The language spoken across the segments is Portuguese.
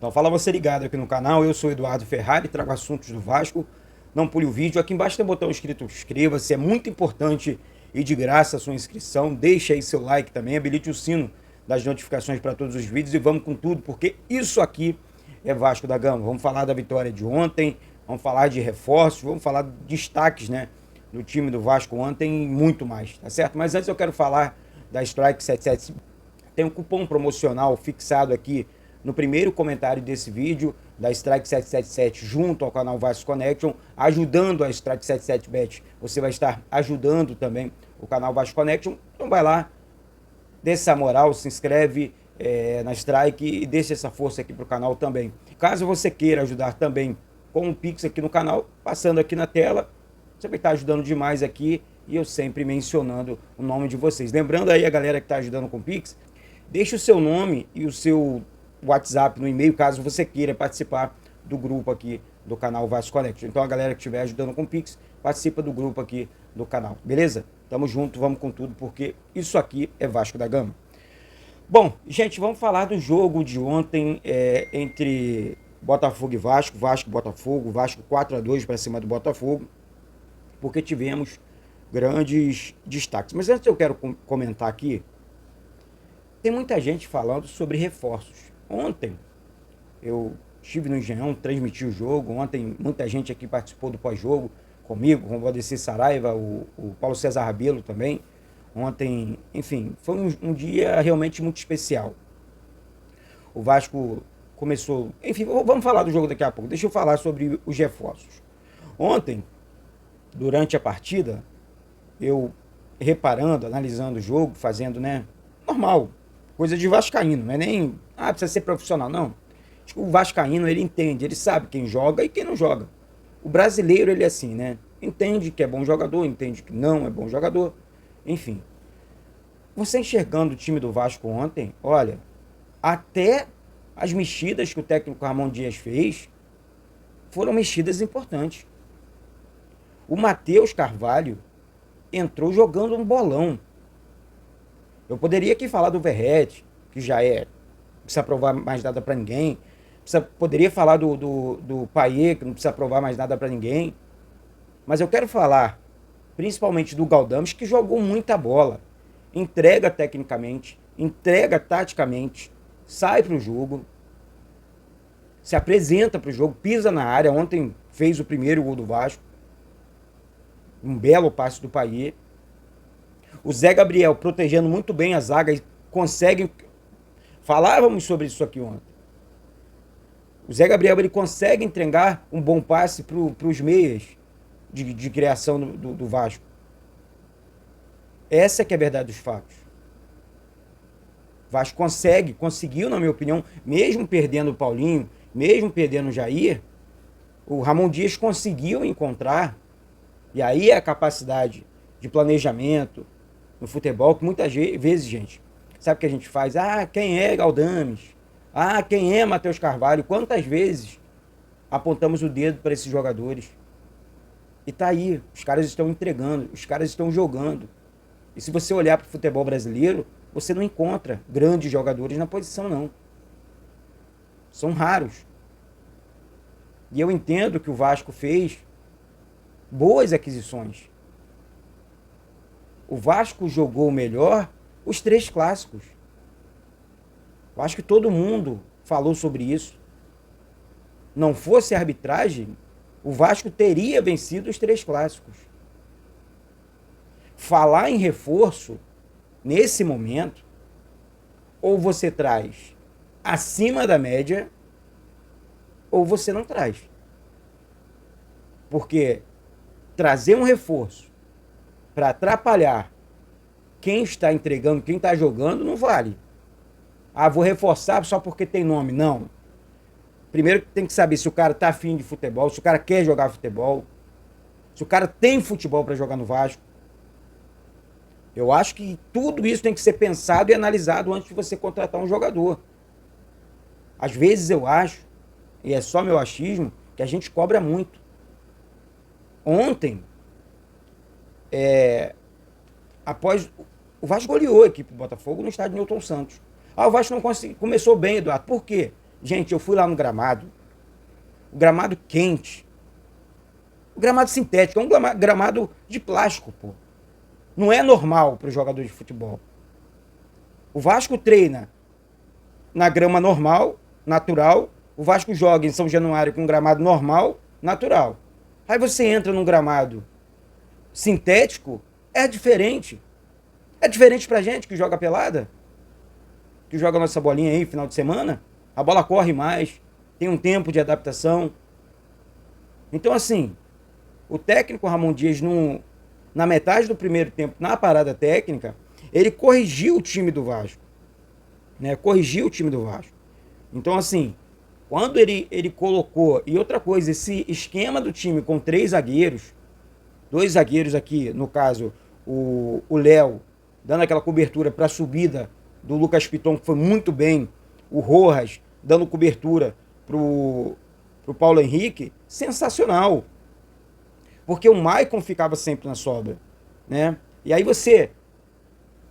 Então fala você ligado aqui no canal, eu sou o Eduardo Ferrari, trago assuntos do Vasco. Não pule o vídeo, aqui embaixo tem um botão escrito inscreva-se, é muito importante e de graça a sua inscrição. Deixa aí seu like também, habilite o sino das notificações para todos os vídeos e vamos com tudo, porque isso aqui é Vasco da Gama. Vamos falar da vitória de ontem, vamos falar de reforços, vamos falar de destaques, né, do time do Vasco ontem e muito mais, tá certo? Mas antes eu quero falar da Strike 77. Tem um cupom promocional fixado aqui no primeiro comentário desse vídeo da Strike 777 junto ao canal Vasco Connection, ajudando a Strike 77Bet. Você vai estar ajudando também o canal Vasco Connection. Então vai lá, dê essa moral, se inscreve na Strike e deixe essa força aqui para o canal também. Caso você queira ajudar também com um Pix aqui no canal, passando aqui na tela, você vai estar ajudando demais aqui e eu sempre mencionando o nome de vocês. Lembrando aí a galera que está ajudando com o Pix, deixe o seu nome e o seu WhatsApp no e-mail, caso você queira participar do grupo aqui do canal Vasco Connection. Então a galera que estiver ajudando com o Pix, participa do grupo aqui do canal, beleza? Tamo junto, vamos com tudo, porque isso aqui é Vasco da Gama. Bom, gente, vamos falar do jogo de ontem entre Botafogo e Vasco, Vasco e Botafogo, Vasco 4-2 para cima do Botafogo, porque tivemos grandes destaques. Mas antes eu quero comentar aqui, tem muita gente falando sobre reforços. Ontem eu estive no Engenhão, transmiti o jogo. Ontem muita gente aqui participou do pós-jogo comigo, com o Valdeci Saraiva, o Paulo César Rabelo também. Ontem, enfim, foi um dia realmente muito especial. O Vasco começou... Enfim, vamos falar do jogo daqui a pouco. Deixa eu falar sobre os reforços. Ontem, durante a partida, eu reparando, analisando o jogo, fazendo, né, normal, coisa de vascaíno, não é nem, precisa ser profissional, não. Acho que o vascaíno, ele entende, ele sabe quem joga e quem não joga. O brasileiro, ele é assim, né? Entende que é bom jogador, entende que não é bom jogador, enfim. Você enxergando o time do Vasco ontem, olha, até as mexidas que o técnico Ramon Dias fez foram mexidas importantes. O Matheus Carvalho entrou jogando um bolão. Eu poderia aqui falar do Verrete, que já não precisa provar mais nada para ninguém. Poderia falar do Payet, que não precisa provar mais nada para ninguém. Mas eu quero falar principalmente do Galdames, que jogou muita bola. Entrega tecnicamente, entrega taticamente, sai para o jogo, se apresenta para o jogo, pisa na área. Ontem fez o primeiro gol do Vasco. Um belo passe do Payet. O Zé Gabriel protegendo muito bem a zaga e consegue... Falávamos sobre isso aqui ontem. O Zé Gabriel, ele consegue entregar um bom passe para os meias de criação do Vasco. Essa que é a verdade dos fatos. O Vasco conseguiu, na minha opinião, mesmo perdendo o Paulinho, mesmo perdendo o Jair, o Ramon Dias conseguiu encontrar, e aí é a capacidade de planejamento no futebol, que muitas vezes, gente, sabe o que a gente faz? Quem é Galdames? Quem é Matheus Carvalho? Quantas vezes apontamos o dedo para esses jogadores? E tá aí, os caras estão entregando, os caras estão jogando. E se você olhar para o futebol brasileiro, você não encontra grandes jogadores na posição, não. São raros. E eu entendo que o Vasco fez boas aquisições. O Vasco jogou melhor os 3 clássicos. Eu acho que todo mundo falou sobre isso. Não fosse a arbitragem, o Vasco teria vencido os 3 clássicos. Falar em reforço, nesse momento, ou você traz acima da média, ou você não traz. Porque trazer um reforço para atrapalhar quem está entregando, quem está jogando, não vale. Vou reforçar só porque tem nome. Não. Primeiro tem que saber se o cara está afim de futebol, se o cara quer jogar futebol, se o cara tem futebol para jogar no Vasco. Eu acho que tudo isso tem que ser pensado e analisado antes de você contratar um jogador. Às vezes eu acho, e é só meu achismo, que a gente cobra muito. Ontem, após o Vasco goleou a equipe do Botafogo no estádio Newton Santos. O Vasco não conseguiu, começou bem, Eduardo. Por quê? Gente, eu fui lá no gramado, o gramado quente, o gramado sintético, é um gramado de plástico, pô. Não é normal para o jogador de futebol. O Vasco treina na grama normal, natural. O Vasco joga em São Januário com um gramado normal, natural. Aí você entra num gramado sintético, é diferente. É diferente pra gente que joga pelada, que joga nossa bolinha aí final de semana. A bola corre mais, tem um tempo de adaptação. Então, assim, o técnico Ramon Dias, na metade do primeiro tempo, na parada técnica, ele corrigiu o time do Vasco. Né? Corrigiu o time do Vasco. Então, assim, quando ele colocou... E outra coisa, esse esquema do time com 3 zagueiros, 2 zagueiros aqui, no caso, o Léo, dando aquela cobertura para a subida do Lucas Piton, que foi muito bem, o Rojas dando cobertura pro Paulo Henrique, sensacional. Porque o Maicon ficava sempre na sobra, né? E aí você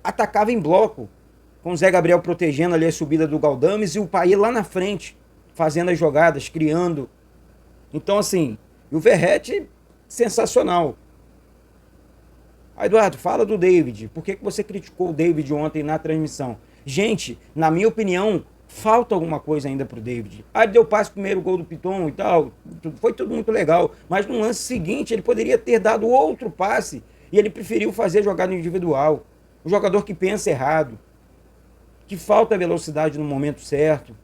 atacava em bloco, com o Zé Gabriel protegendo ali a subida do Galdames e o Paí lá na frente, fazendo as jogadas, criando. Então, assim, e o Verratti, sensacional. Eduardo, fala do David. Por que você criticou o David ontem na transmissão? Gente, na minha opinião, falta alguma coisa ainda pro David. Ele deu passe pro primeiro gol do Piton e tal. Foi tudo muito legal. Mas no lance seguinte, ele poderia ter dado outro passe. E ele preferiu fazer jogada individual. O jogador que pensa errado. Que falta velocidade no momento certo.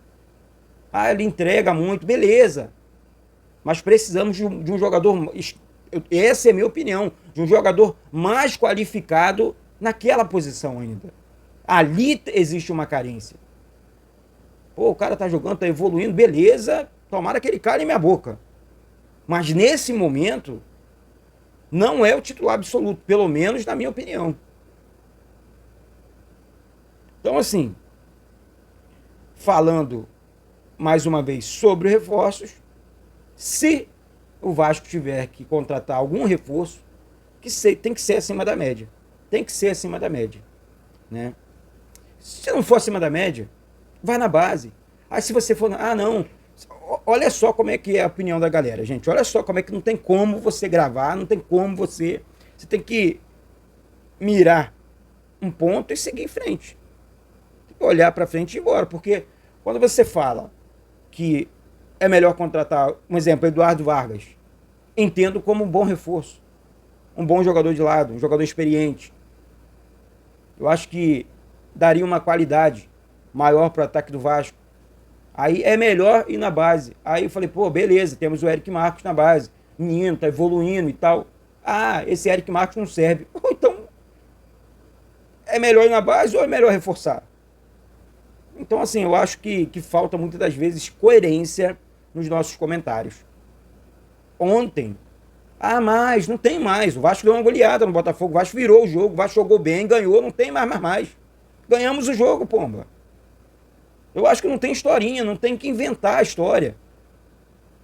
Ele entrega muito. Beleza. Mas precisamos de um jogador... Essa é a minha opinião. De um jogador mais qualificado naquela posição ainda. Ali existe uma carência. Pô, o cara tá jogando, tá evoluindo, beleza. Tomara que ele cale minha boca. Mas nesse momento, não é o titular absoluto. Pelo menos na minha opinião. Então, assim, falando mais uma vez sobre reforços, se o Vasco tiver que contratar algum reforço, tem que ser acima da média. Tem que ser acima da média. Né? Se não for acima da média, vai na base. Aí se você for... não. Olha só como é que é a opinião da galera, gente. Olha só como é que não tem como você gravar, não tem como você... Você tem que mirar um ponto e seguir em frente. Tem que olhar para frente e ir embora. Porque quando você fala que é melhor contratar, um exemplo, Eduardo Vargas, entendo como um bom reforço. Um bom jogador de lado, um jogador experiente. Eu acho que daria uma qualidade maior para o ataque do Vasco. Aí é melhor ir na base. Aí eu falei, pô, beleza, temos o Eric Marcos na base. Menino, tá evoluindo e tal. Esse Eric Marcos não serve. Então, é melhor ir na base ou é melhor reforçar? Então, assim, eu acho que falta muitas das vezes coerência nos nossos comentários. Ontem, mas não tem mais. O Vasco deu uma goleada no Botafogo. O Vasco virou o jogo. O Vasco jogou bem, ganhou. Não tem mais. Ganhamos o jogo, pomba. Eu acho que não tem historinha, não tem que inventar a história.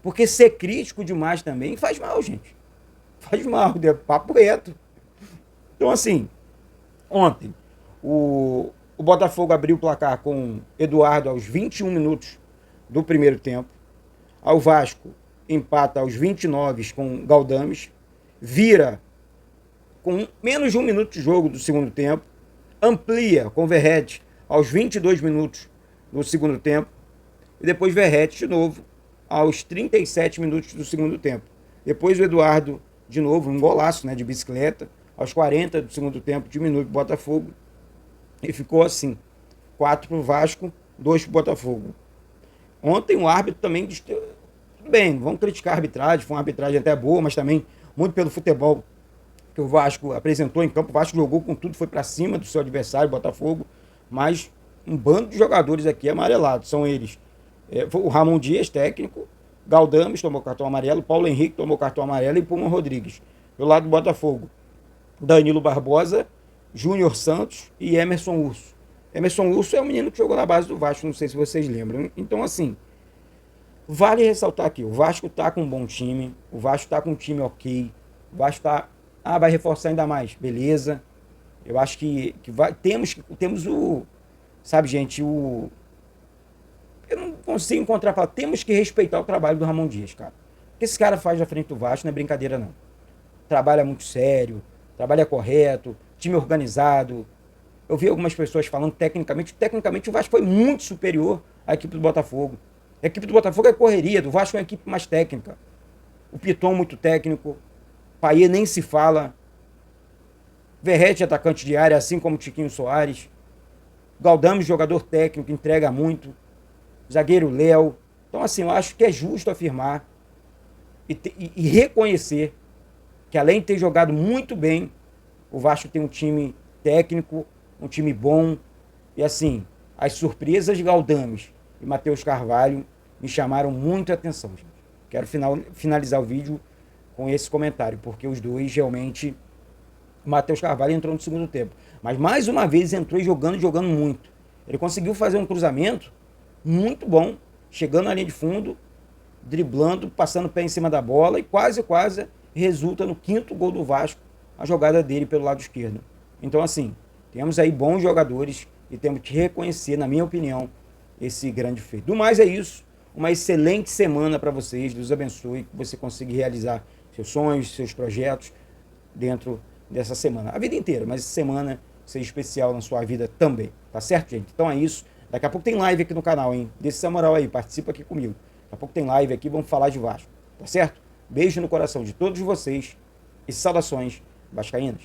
Porque ser crítico demais também faz mal, gente. Faz mal, é papo reto. Então, assim, ontem, o Botafogo abriu o placar com Eduardo aos 21 minutos do primeiro tempo. O Vasco empata aos 29 com Galdames. Vira com menos de 1 minuto de jogo do segundo tempo. Amplia com Verratti aos 22 minutos do segundo tempo. E depois Verratti de novo aos 37 minutos do segundo tempo. Depois o Eduardo de novo, um golaço, né, de bicicleta. Aos 40 do segundo tempo diminui o Botafogo. E ficou assim. 4 para o Vasco, 2 para o Botafogo. Ontem o árbitro também... Tudo bem, vamos criticar a arbitragem. Foi uma arbitragem até boa, mas também muito pelo futebol que o Vasco apresentou em campo. O Vasco jogou com tudo, foi para cima do seu adversário, Botafogo. Mas um bando de jogadores aqui amarelados. São eles. O Ramon Dias, técnico. Galdames tomou cartão amarelo. Paulo Henrique tomou cartão amarelo. E Puma Rodrigues. Do lado do Botafogo, Danilo Barbosa, Júnior Santos e Emerson Urso. Emerson Urso é um menino que jogou na base do Vasco, não sei se vocês lembram. Então, assim, vale ressaltar aqui, o Vasco tá com um bom time, o Vasco tá com um time ok, o Vasco tá... vai reforçar ainda mais, beleza. Eu acho que temos o... Sabe, gente, Eu não consigo encontrar, falar, temos que respeitar o trabalho do Ramon Dias, cara. O que esse cara faz na frente do Vasco não é brincadeira, não. Trabalha muito sério, trabalha correto, time organizado. Eu vi algumas pessoas falando tecnicamente o Vasco foi muito superior à equipe do Botafogo. A equipe do Botafogo é correria, do Vasco é uma equipe mais técnica. O Piton muito técnico, Payet nem se fala, Verratti atacante de área, assim como o Tiquinho Soares, Galdames jogador técnico, entrega muito, zagueiro Léo. Então assim, eu acho que é justo afirmar e reconhecer que além de ter jogado muito bem, o Vasco tem um time técnico, um time bom. E assim, as surpresas de Galdames e Matheus Carvalho me chamaram muito a atenção, gente. Quero finalizar o vídeo com esse comentário, porque os dois realmente... O Matheus Carvalho entrou no segundo tempo, mas mais uma vez entrou jogando muito. Ele conseguiu fazer um cruzamento muito bom, chegando na linha de fundo, driblando, passando o pé em cima da bola e quase resulta no 5º gol do Vasco, a jogada dele pelo lado esquerdo. Então assim, temos aí bons jogadores e temos que reconhecer, na minha opinião, esse grande feito. Do mais é isso, uma excelente semana para vocês, Deus abençoe, que você consiga realizar seus sonhos, seus projetos dentro dessa semana, a vida inteira, mas essa semana seja especial na sua vida também, tá certo, gente? Então é isso, daqui a pouco tem live aqui no canal, hein? Dê essa moral aí, participa aqui comigo. Daqui a pouco tem live aqui, vamos falar de Vasco, tá certo? Beijo no coração de todos vocês e saudações vascaínas.